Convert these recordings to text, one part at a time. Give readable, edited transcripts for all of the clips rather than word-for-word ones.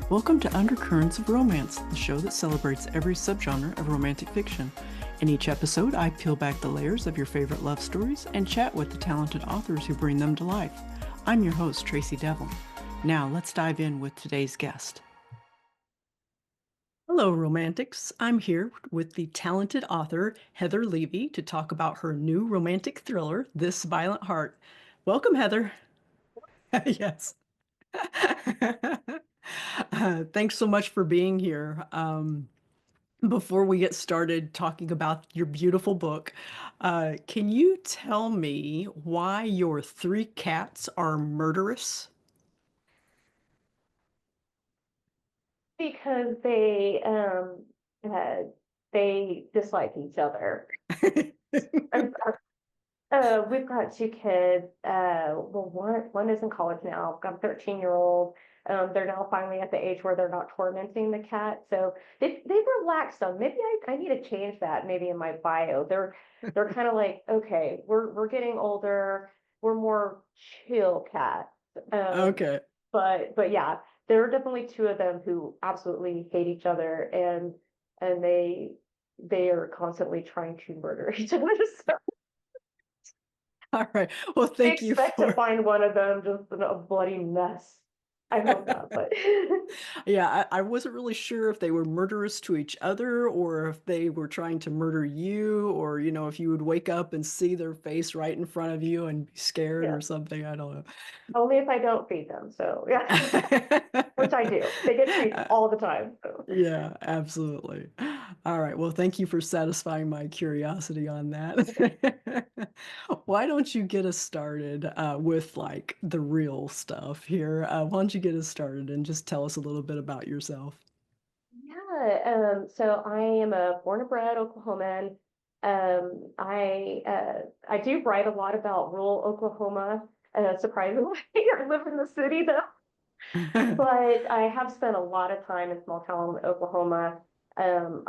Welcome to Undercurrents of Romance, the show that celebrates every subgenre of romantic fiction. In each episode, I peel back the layers of your favorite love stories and chat with the talented authors who bring them to life. I'm your host, Tracey Devlyn. Now, let's dive in with today's guest. Hello, romantics. I'm here with the talented author, Heather Levy, to talk about her new romantic thriller, This Violent Heart. Welcome, Heather. Yes. Thanks so much for being here. Before we get started talking about your beautiful book, can you tell me why your three cats are murderous? Because uh, they dislike each other. And, we've got two kids. Well, one is in college now. I've got a 13-year-old. They're now finally at the age where they're not tormenting the cat. So they've relaxed some. Maybe I need to change that maybe in my bio. They're kind of like, okay, we're getting older. We're more chill cats. Um, Okay. but yeah, there are definitely two of them who absolutely hate each other, and they are constantly trying to murder each other. So All right. Well, I thank you expect to for find one of them just in a bloody mess. I hope not, but Yeah, I wasn't really sure if they were murderous to each other or if they were trying to murder you or, if you would wake up and see their face right in front of you and be scared yeah, or something. I don't only if I don't feed them. So yeah, know. which I do. They get treats all the time. So Yeah, absolutely. All right. Well, thank you for satisfying my curiosity on that. Why don't you get us started with like the real stuff here? Why don't you get us started and just tell us a little bit about yourself? so I am a born and bred Oklahoman. I do write a lot about rural Oklahoma. Surprisingly, I live in the city though. But I have spent a lot of time in small town Oklahoma. I'm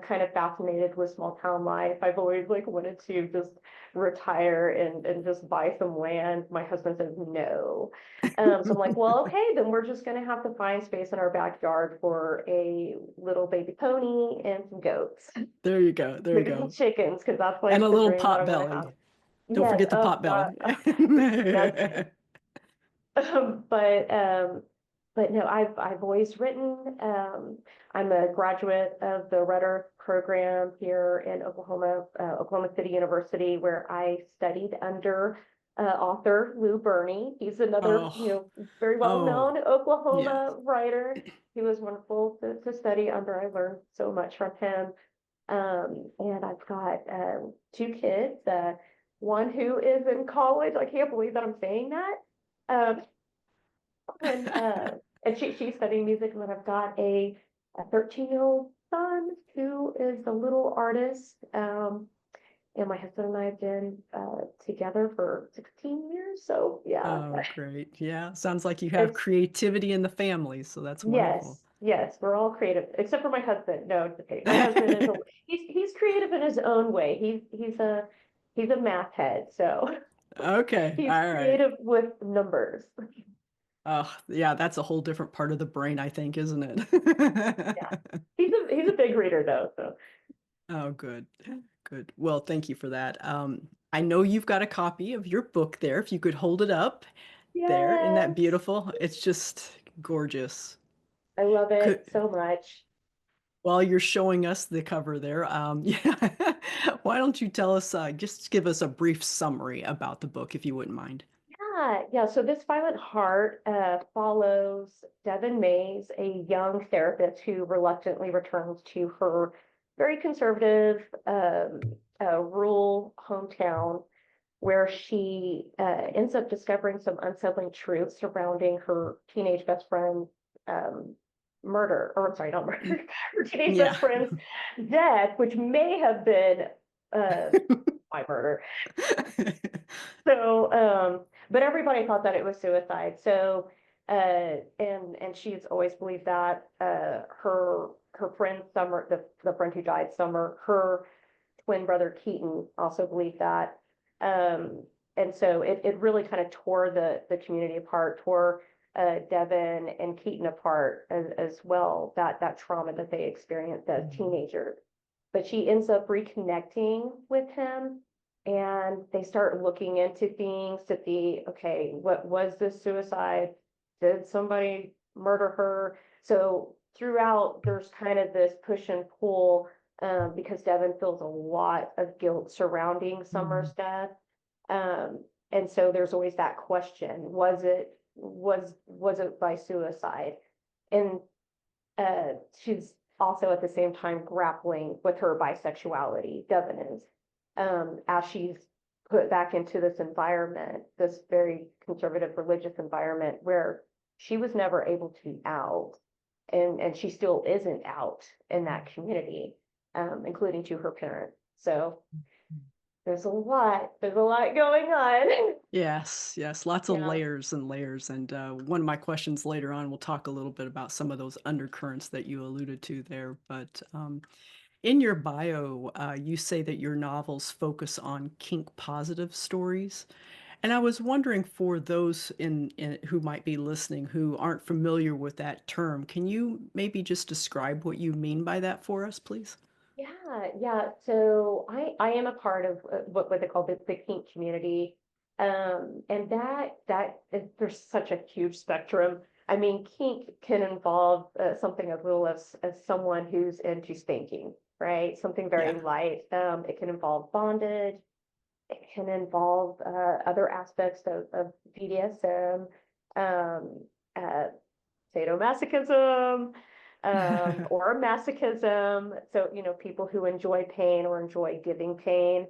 kind of fascinated with small town life. I've always like wanted to just retire and just buy some land. My husband says no. So I'm like, well, okay, then we're just gonna have to find space in our backyard for a little baby pony and some goats, There you go. There you maybe some go. chickens, because that's And a like the little dream that I pot want to have. belly. Don't Yes. forget the Oh pot God. belly. Yes. Um, but um, but no, I've always written. I'm a graduate of the Rudder program here in Oklahoma, Oklahoma City University, where I studied under author Lou Burney. He's another, Oh, very oh, well-known yes. Oklahoma writer. He was wonderful to study under. I learned so much from him. And I've got two kids. One who is in college. I can't believe that I'm saying that. Um, and she's studying music, and then I've got a 13-year-old son who is a little artist. And my husband and I have been together for 16 years. So yeah, Oh, great. Yeah. Sounds like you have it's creativity in the family, so that's wonderful. yes, we're all creative except for my husband. No, it's okay. My husband is he's creative in his own way. He's a math head, so Okay. he's All right. creative with numbers. Oh, yeah, that's a whole different part of the brain, I think, isn't Yeah, it? he's a big reader though. So Oh, good. Good. Well, thank you for that. I know you've got a copy of your book there. If you could hold it up there, isn't that yes, beautiful? It's just gorgeous. I love it Could, so much. while you're showing us the cover there, yeah, why don't you tell us, just give us a brief summary about the book, if you wouldn't mind. Yeah. So this Violent Heart follows Devon Mayes, a young therapist who reluctantly returns to her very conservative rural hometown, where she ends up discovering some unsettling truths surrounding her teenage best friend's um, murder, or I'm sorry, not murder, her teenage best Yeah. friend's death, which may have been uh, my murder. So, but everybody thought that it was suicide. So, and she's always believed that. Her friend Summer, the friend who died, Summer, her twin brother Keaton also believed that. And so it really kind of tore the community apart, tore Devon and Keaton apart as well, that trauma that they experienced as teenagers. But she ends up reconnecting with him, and they start looking into things to see, okay, what was this suicide? Did somebody murder her? So throughout, there's kind of this push and pull, because Devon feels a lot of guilt surrounding Summer's death. And so there's always that question, was it by suicide? And she's also at the same time grappling with her bisexuality, Devon is, as she's put back into this environment, this very conservative religious environment where she was never able to be out, and she still isn't out in that community, including to her parents. So there's a lot going on. Yes, yes, lots of Yeah. layers and layers. And one of my questions later on, we'll talk a little bit about some of those undercurrents that you alluded to there. But in your bio, you say that your novels focus on kink-positive stories. And I was wondering, for those who might be listening who aren't familiar with that term, can you maybe just describe what you mean by that for us, please? Yeah. So I am a part of what they call the kink community. And there's such a huge spectrum. I mean, kink can involve something as little as someone who's into spanking, right? Something Yeah. very light. It can involve bondage. It can involve other aspects of BDSM, um, uh, sadomasochism, or masochism. So, people who enjoy pain or enjoy giving pain.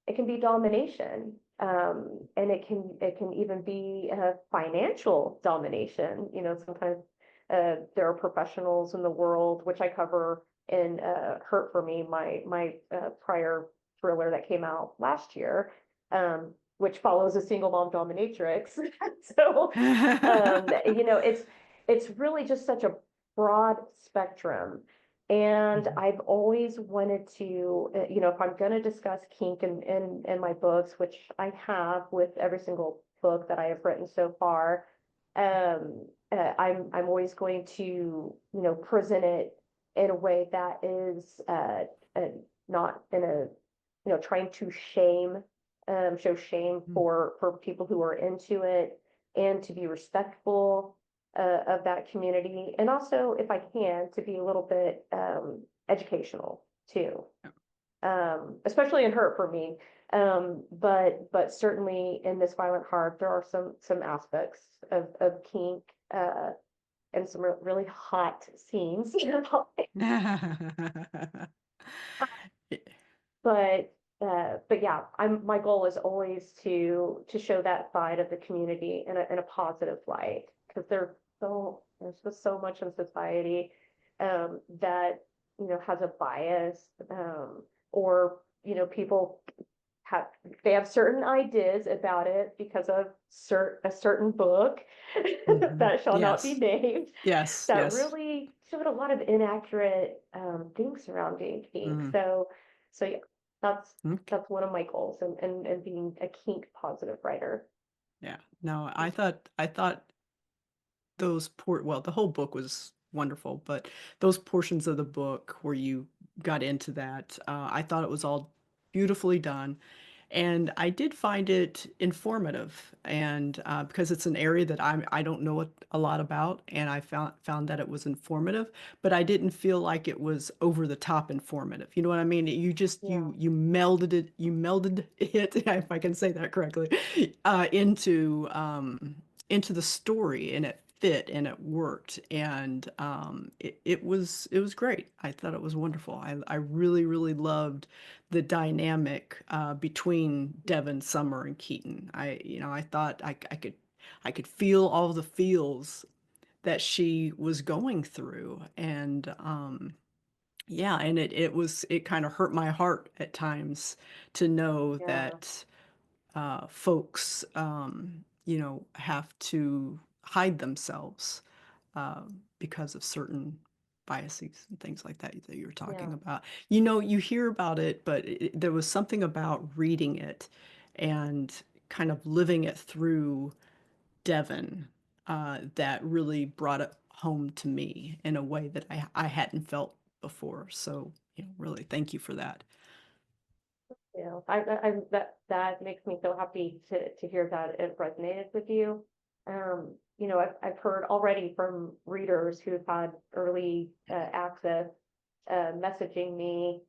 It can be domination. And it can even be financial domination. Sometimes there are professionals in the world, which I cover in Hurt for Me, my prior thriller that came out last year, which follows a single mom dominatrix. So, it's really just such a broad spectrum. And Mhm. I've always wanted to, if I'm going to discuss kink in my books, which I have with every single book that I have written so far, I'm always going to, present it in a way that is uh, not in a, trying to show shame for people who are into it, and to be respectful of that community, and also, if I can, to be a little bit educational too, especially in Hurt for Me. But certainly in this Violent Heart, there are some aspects of kink, and some really hot scenes. But yeah, my goal is always to show that side of the community in a positive light, because there's just so much in society that has a bias, or people have they have certain ideas about it because of a certain book Mhm. that shall not be Yes, named, yes, that yes. really showed a lot of inaccurate things surrounding kink. Mm. So yeah, that's Okay. that's one of my goals, and being a kink positive writer. Yeah. No, I thought well, the whole book was wonderful, but those portions of the book where you got into that, I thought it was all beautifully done. And I did find it informative, and because it's an area that I don't know a lot about, and I found that it was informative, but I didn't feel like it was over the top informative. You know what I mean? You just Yeah, you melded it, if I can say that correctly, uh, into um, into the story, and it fit and it worked, and it was great. I thought it was wonderful. I really really loved the dynamic between Devon, Summer, and Keaton. I thought I could feel all the feels that she was going through, and yeah, and it kind of hurt my heart at times to know yeah, that folks, have to hide themselves because of certain biases and things like that you were yeah, talking about. You hear about it, but there was something about reading it and kind of living it through Devon. that really brought it home to me in a way that I hadn't felt before. So, really, thank you for that. You know, that makes me so happy to hear that it resonated with you. You know, I've heard already from readers who've had early access, messaging me,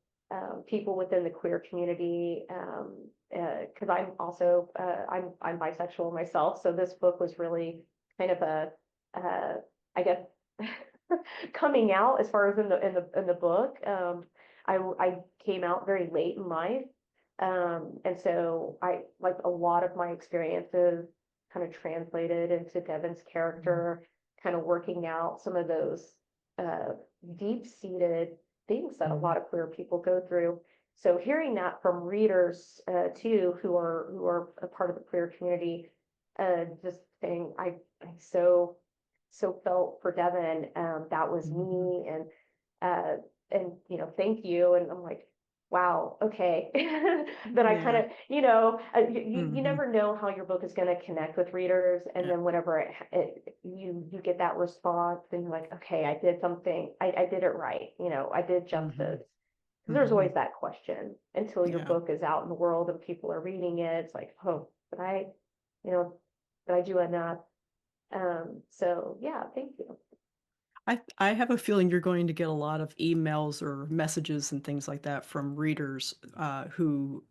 people within the queer community, because I'm also I'm bisexual myself, so this book was really kind of a I guess coming out as far as in the book. I came out very late in life. And so I like a lot of my experiences kind of translated into Devon's character, kind of working out some of those uh, deep-seated things that a lot of queer people go through. So hearing that from readers too, who are a part of the queer community, just saying I so felt for Devon, that was me, and you know, thank you. And I'm like, wow, okay. That I kind Yeah. of, you know, you Hmm. never know how your book is going to connect with readers. And Yeah. then whenever you get that response, and you're like, okay, I did something, I did it right. You know, I did Hmm. justice. Because there's Hmm. always that question until your Yeah. book is out in the world and people are reading it. It's like, oh, you know, did I do enough? So yeah, thank you. I have a feeling you're going to get a lot of emails or messages and things like that from readers who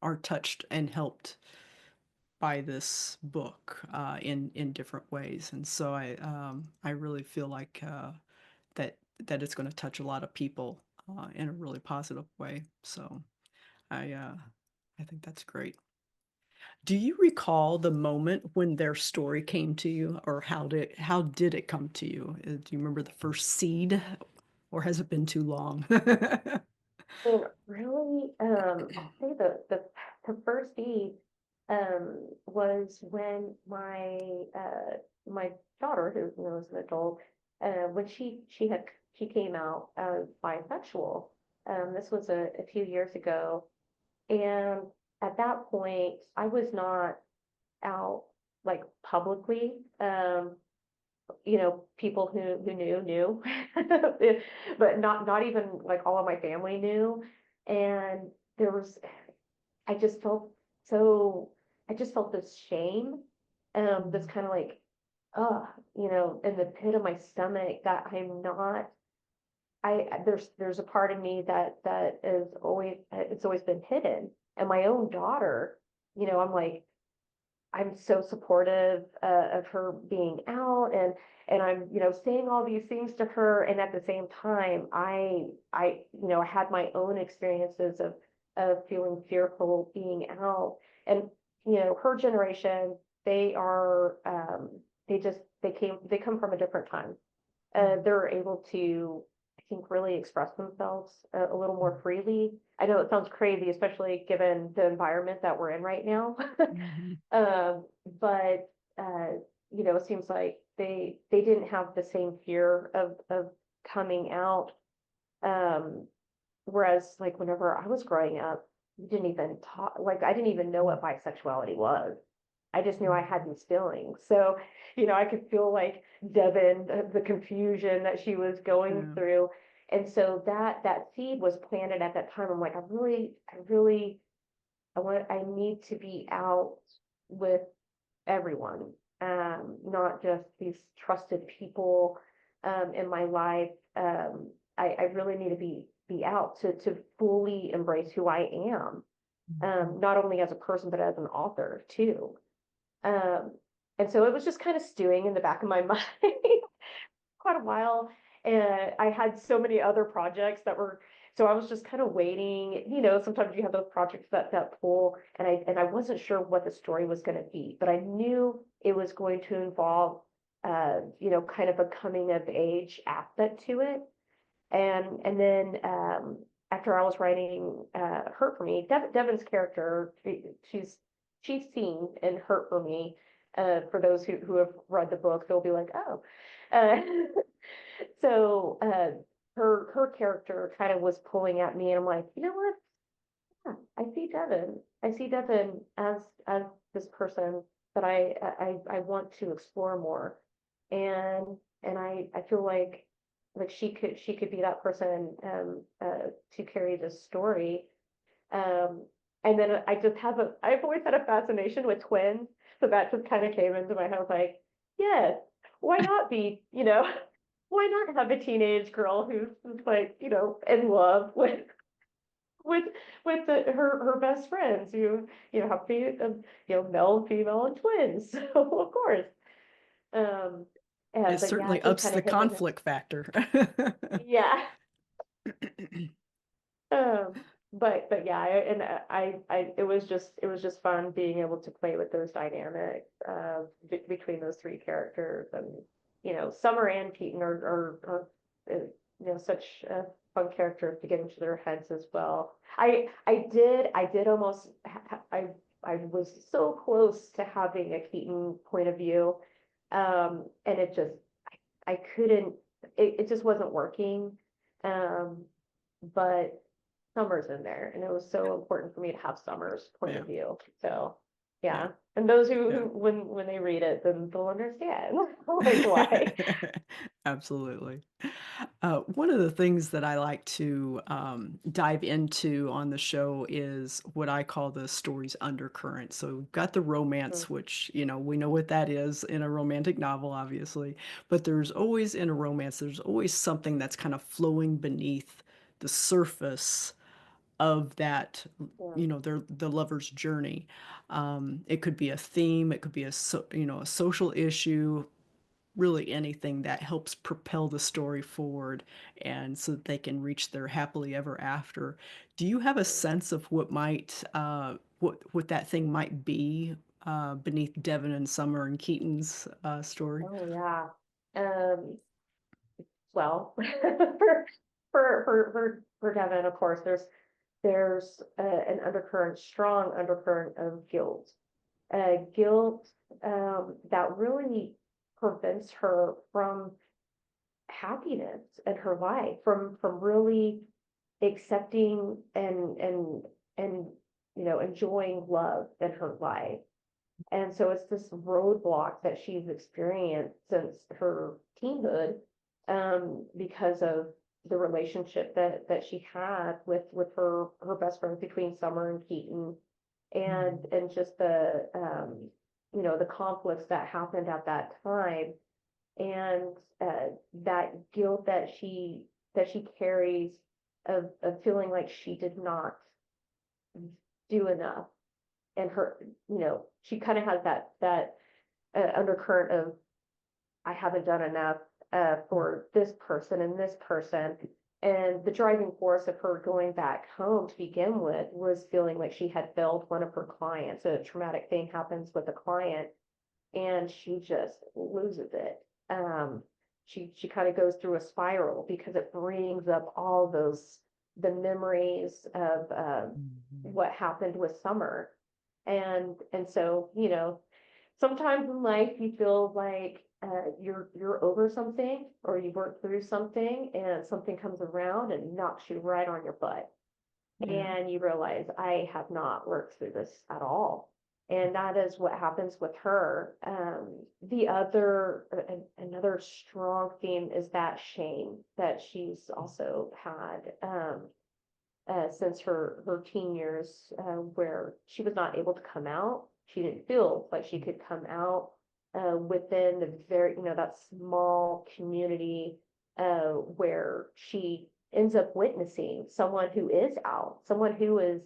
are touched and helped by this book in different ways, and so I really feel like that it's going to touch a lot of people in a really positive way. So I uh, I think that's great. Do you recall the moment when their story came to you, or how did it come to you? Do you remember the first seed, or has it been too long? And really, I'll say the first deed was when my daughter, who knows an adult, when she came out as bisexual. This was a few years ago, and at that point, I was not out like publicly. You know, people who knew, but not even like all of my family knew. And there was, I just felt so, I just felt this shame, this kind of like, you know, in the pit of my stomach that I'm not, there's a part of me that is always, it's always been hidden. And my own daughter, you know, I'm like, I'm so supportive of her being out, and I'm, you know, saying all these things to her, and at the same time you know, I had my own experiences of feeling fearful being out. And you know, her generation, they are they come from a different time. They're able to, I think, really express themselves a little more freely. I know it sounds crazy, especially given the environment that we're in right now. Mhm. Um, but you know, it seems like they didn't have the same fear of coming out. Um, whereas like whenever I was growing up, we didn't even talk, like I didn't even know what bisexuality was. I just knew I had these feelings. So, you know, I could feel like Devon, the confusion that she was going Yeah. through. And so that seed was planted at that time. I'm like, I need to be out with everyone, not just these trusted people in my life. I really need to be out to fully embrace who I am, not only as a person but as an author too. Um, and so it was just kind of stewing in the back of my mind quite a while. And I had so many other projects that were, so I was just kind of waiting. You know, sometimes you have those projects that pull, and I wasn't sure what the story was going to be, but I knew it was going to involve, you know, kind of a coming of age aspect to it. And then after I was writing Hurt for Me, Devon's character, she's seen in Hurt for Me. For those who have read the book, they'll be like, oh. Uh, so her character kind of was pulling at me, and I'm like, you know what? Yeah, I see Devon. I see Devon as this person. that I want to explore more. And I feel like she could be that person to carry this story. Um, and then I've always had a fascination with twins. So that just kind of came into my head. I was like, yeah, why not be, why not have a teenage girl who's like, in love with her best friends who, have male and female and twins. So of course. Um, It but yeah, certainly it just ups kind the of hit me. conflict factor. Yeah. Um, but yeah, it was just fun being able to play with those dynamics between those three characters, and Summer and Keaton are such fun characters to get into their heads as well. I did almost I was so close to having a Keaton point of view, and I couldn't, it just wasn't working. Um, but Summer's in there, and it was so important for me to have Summer's point Yeah, of view. So yeah, yeah, and those who yeah. when they read it, then they'll understand like why. Absolutely. One of the things that I like to dive into on the show is what I call the story's undercurrent. So we've got the romance, which, we know what that is in a romantic novel, obviously. But there's always, in a romance, there's always something that's kind of flowing beneath the surface of that, Yeah, the lover's journey. It could be a theme, it could be a social issue, really anything that helps propel the story forward, and so that they can reach their happily ever after. Do you have a yeah. sense of what that thing might be beneath Devon and Summer and Keaton's story? Oh yeah. Um, well, for Devin, of course, there's an undercurrent, strong undercurrent of guilt. Guilt that really prevents her from happiness in her life, from really accepting and enjoying love in her life. And so it's this roadblock that she's experienced since her teenhood, because of the relationship that she had with her best friend between Summer and Keaton, and just the conflicts that happened at that time, and that guilt that she carries of feeling like she did not do enough, and she kind of has that undercurrent of, I haven't done enough for this person and this person. And the driving force of her going back home to begin with was feeling like she had failed one of her clients. A traumatic thing happens with a client, and she just loses it. She kind of goes through a spiral because it brings up all the memories of Mhm. what happened with Summer. And so, sometimes in life you feel like you're over something, or you work through something, and something comes around and knocks you right on your butt, Yeah. and you realize, I have not worked through this at all. And that is what happens with her. Another strong theme is that shame that she's also had, since her teen years, where she was not able to come out. She didn't feel like she could come out within the very, that small community, where she ends up witnessing someone who is out, someone who is,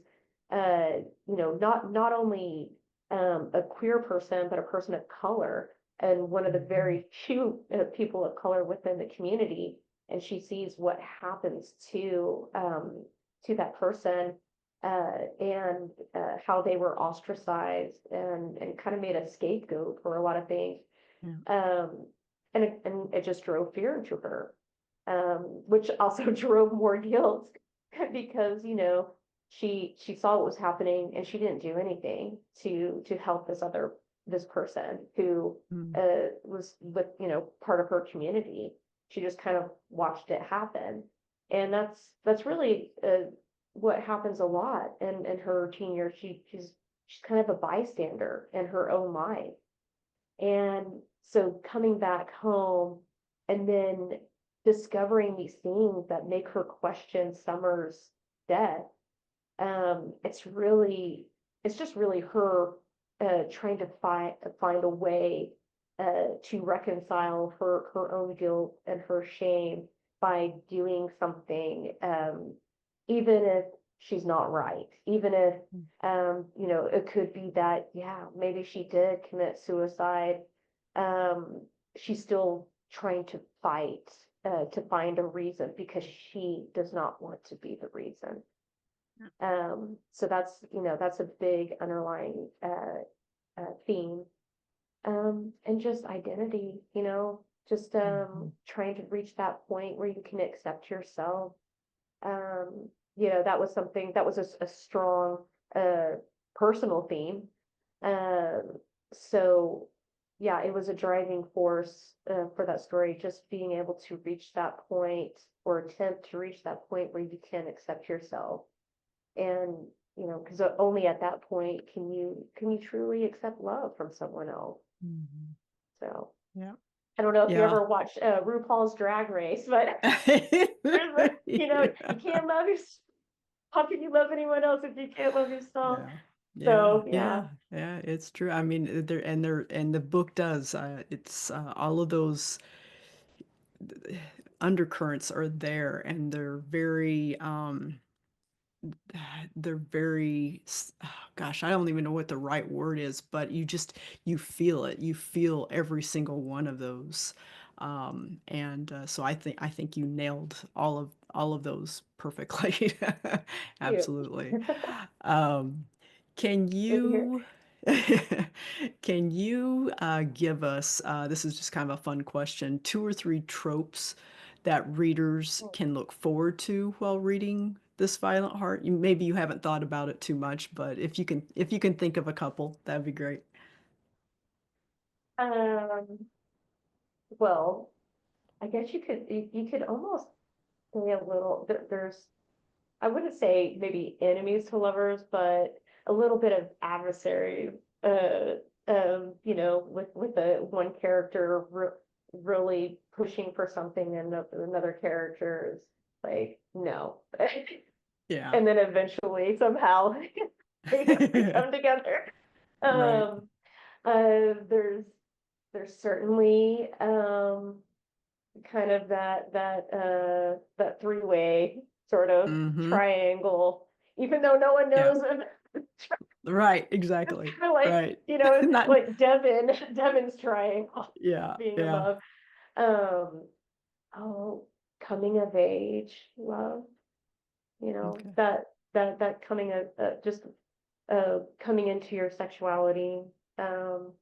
not only a queer person, but a person of color, and one of the very few people of color within the community. And she sees what happens to that person, and how they were ostracized and kind of made a scapegoat for a lot of things. Yeah. Um, and it just drove fear into her, which also drove more guilt because, she saw what was happening, and she didn't do anything to help this person who Mm. was with, part of her community. She just kind of watched it happen. And that's really what happens a lot in her teen years. She's kind of a bystander in her own life. And so coming back home and then discovering these things that make her question Summer's death, it's just really her trying to find a way to reconcile her own guilt and her shame by doing something, even if she's not right, even if it could be that, yeah, maybe she did commit suicide. She's still trying to fight to find a reason because she does not want to be the reason. So that's a big underlying theme. And just identity, just trying to reach that point where you can accept yourself. That was something that was a strong personal theme. So yeah, it was a driving force for that story, just being able to reach that point or attempt to reach that point where you can accept yourself. And because only at that point can you truly accept love from someone else. So Yeah. I don't know if you Yeah. ever watched RuPaul's Drag Race, but you can't love yourself. How can you love anyone else if you can't love yourself? Yeah. So Yeah, it's true. I mean, and the book does. It's all of those undercurrents are there, and they're very, gosh, I don't even know what the right word is, but you feel it. You feel every single one of those. And so I think you nailed all of those perfectly. cute. Absolutely. Um, can Good to hear. you can you give us, this is just kind of a fun question, 2 or 3 tropes that readers can look forward to while reading This Violent Heart? Maybe you haven't thought about it too much, but if you can think of a couple, that'd be great. Um, well, I guess you could almost say a little. There's I wouldn't say maybe enemies to lovers, but a little bit of adversary. Uh, with the one character really pushing for something, and another character is like, no, Yeah. and then eventually somehow they come together. Right. Um, there's certainly kind of that three-way sort of Mm-hmm. triangle, even though no one Yeah. knows them. Right. It's Exactly. kind of like, Right. Not. like Devon's triangle Yeah. being the Yeah. love. Um, oh, coming of age love, Okay. that coming of just coming into your sexuality, um,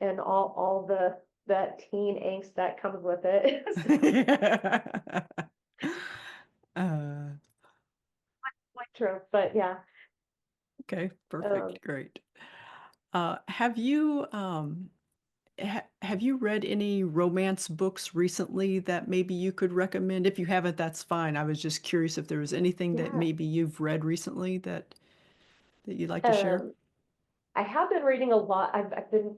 and all that teen angst that comes with it. uh, Like true, but yeah. okay. Um, Perfect. Great. Have you read any romance books recently that maybe you could recommend? If you haven't, that's fine. I was just curious if there was anything that yeah. maybe you've read recently that you'd like to share. Um, I have been reading a lot. I've been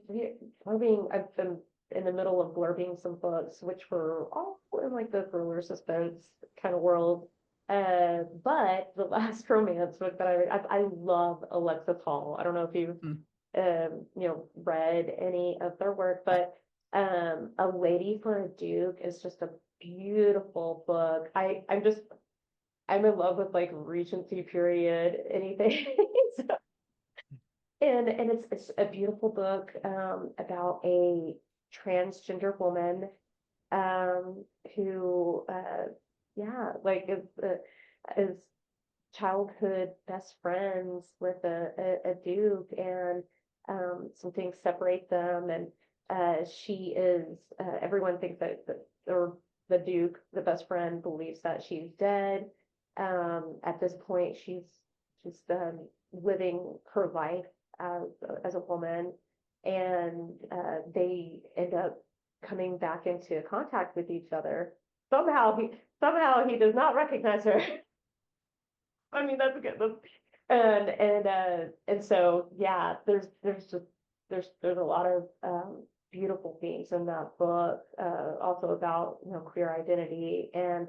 in the middle of blurbing some books, which were all in like the thriller suspense kind of world. But the last romance book that I read, I love Alexis Hall. I don't know if you've Mm. read any of their work, but A Lady for a Duke is just a beautiful book. I'm in love with like Regency period anything. So, and it's a beautiful book about a transgender woman who yeah, like is childhood best friends with a duke, and some things separate them, and she is everyone thinks that or the duke, the best friend, believes that she's dead. At this point she's living her life as a woman, and they end up coming back into contact with each other. Somehow he does not recognize her. I mean, that's good. And so yeah, there's just there's a lot of beautiful themes in that book, also about, queer identity and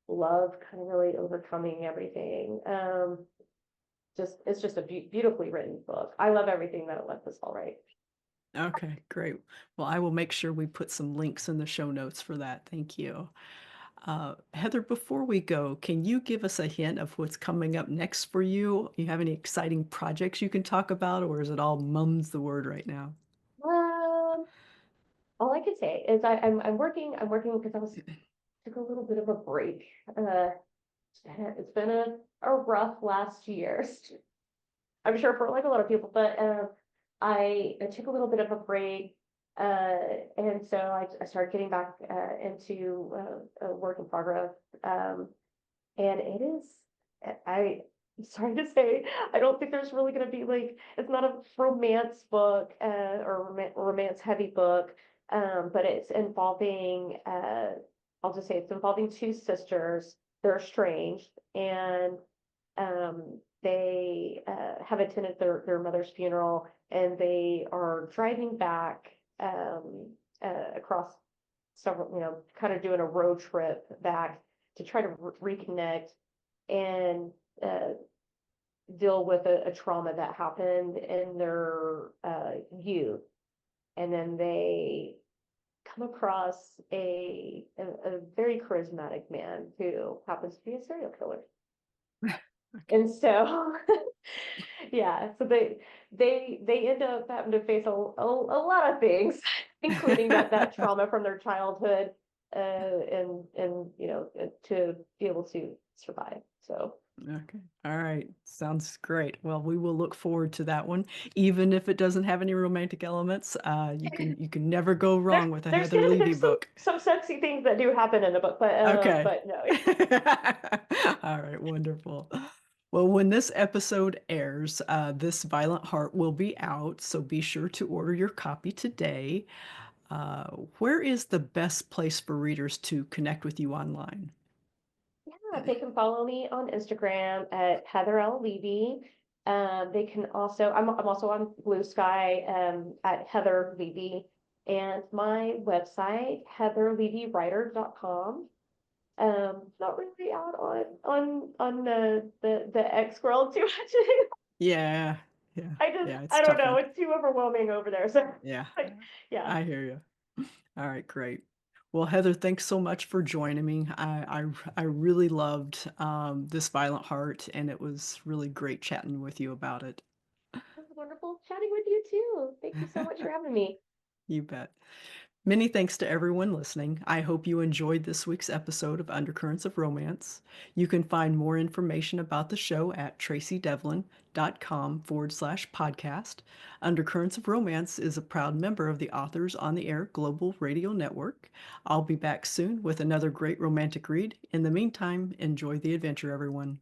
love kind of really overcoming everything. It's just a beautifully written book. I love everything that Alexis all write. Okay, great. Well, I will make sure we put some links in the show notes for that. Thank you. Heather, before we go, can you give us a hint of what's coming up next for you? You have any exciting projects you can talk about, or is it all mum's the word right now? Um, all I can say is I'm working because took a little bit of a break. It's been a rough last year. I'm sure for like a lot of people, but I took a little bit of a break, and so I started getting back into a work in progress, and it is I'm sorry to say, I don't think there's really going to be like, it's not a romance book or romance heavy book, but it's involving I'll just say it's involving two sisters. They're estranged, and they have attended their mother's funeral, and they are driving back across several, kind of doing a road trip back to try to reconnect and deal with a trauma that happened in their youth. And then they come across a very charismatic man who happens to be a serial killer. And so, yeah, so they end up having to face a lot of things, including that trauma from their childhood, and to be able to survive. So Okay. All right. Sounds great. Well, we will look forward to that one, even if it doesn't have any romantic elements. You can never go there's wrong with a there's Heather gonna Levy there's book. some sexy things that do happen in the book, Okay. but no. All right. Wonderful. Well, when this episode airs, This Violent Heart will be out, so be sure to order your copy today. Uh, where is the best place for readers to connect with you online? Yeah, they can follow me on Instagram at Heather L. Levy. They can also, I'm also on Blue Sky, at Heather Levy, and my website, heatherlevywriter.com. Not really out on the X world too much. Yeah. Yeah. Yeah. It's I don't tough know, one. it's too overwhelming over there. So Yeah. like, yeah. I hear you. All right, great. Well, Heather, thanks so much for joining me. I really loved This Violent Heart, and it was really great chatting with you about it. It was wonderful chatting with you too. Thank you so much for having me. You bet. Many thanks to everyone listening. I hope you enjoyed this week's episode of Undercurrents of Romance. You can find more information about the show at tracydevlyn.com/podcast. Undercurrents of Romance is a proud member of the Authors on the Air Global Radio Network. I'll be back soon with another great romantic read. In the meantime, enjoy the adventure, everyone.